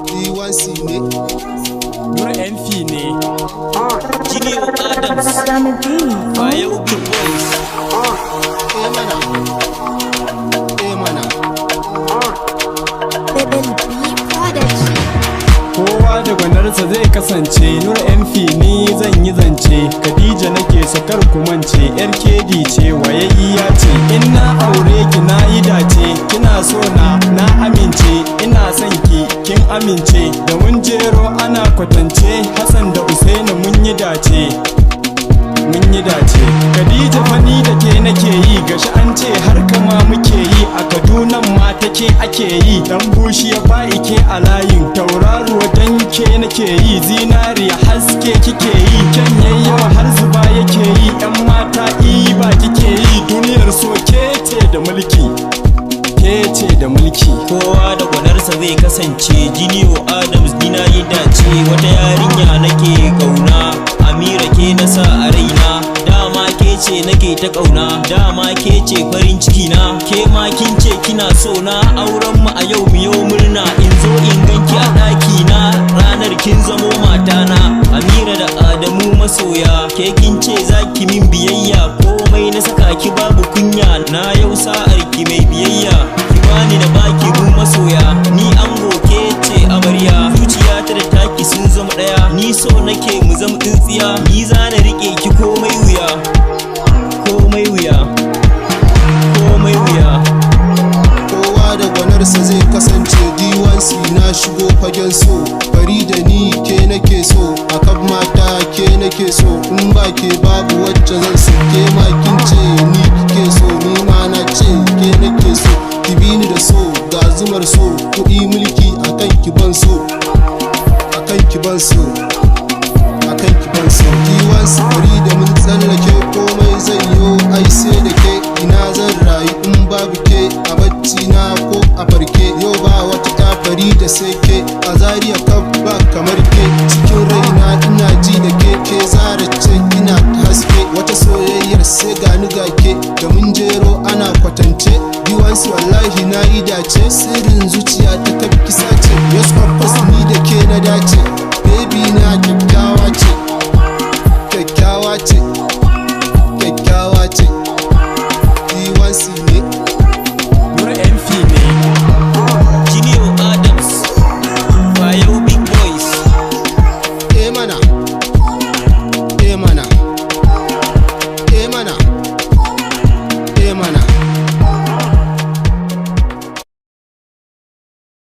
D1C ne Nura MP ne Junior Adams Fire Ubi Boys mana kowa da gwanarsa zai kasance. Nura MP ni zan yi zance. Khadija nake so kar ku mance, yar kedi ce wayayya ce. In na aure ki na yi dace, kina so na amince. Ina son ki kin amince, da mun jero ana kwatance. Hassan da Usaini mun yi dace. Khadija fani da ke nake yi, gashi an ce har kama muke yi. A Kaduna ma take ake yi, dan bushi ya fa'i ke a layin. Tauraruwa dan ke nake yi, zinariya haske kike yi. Kyan yayyawa har zuba yake yi, yan mata ba kike yi. Duniyar so kece da mulki, kece da mulki. Kowa da gwanarsa zai kasance. Junior Adams ni na yi dace. Wata yarinya nake kauna, Amira ke na sa a raina. Dama ke ce nake ta kauna, dama ke ce farin ciki na. Ke ma kin ce kina so na, auren mu a yau mu yau murna. In zo in ganki a ɗaki na, ranar kin zamo matana. Amira da Adamu masoya, ke kin ce zaki min biyayya. Komai na saka ki babu kunya, na yau sa'ar ki mai biyayya. Ki bani na baki mu masoya, ni ango ke ce amarya. Zuciyata da taki sun zama ɗaya, ni so nake mu zama tsintsiya. Ni za na riƙe ki komai wuya, komai wuya, komai wuya. kowa da gwanarsa zai kasance. D1C na shigo fagen so, fari da ni ke nake so. Akan mata ke nake so, in ba ke babu wacce zan so. Ke ma kin ce ni kike so, ni ma na ce ke nake so. Ki bi ni da so, ga zumar so, kuɗi mulki akan ki ban so, akan ki ban so, akan ki ban so. D1C fari da mun tsallake komai zai yo, ai sai da ke. Ina zan rayu in babu ke, a bacci na ko a farke. Yau ba wata ta fari da sai ke, a Zaria kaf ba kamar ke. Cikin raina ina ji da ke zara ce ina haske. Wata soyayyar sai gani ga ke, da mun jero ana kwatance. D1C wallahi na yi dace, sirrin zuciya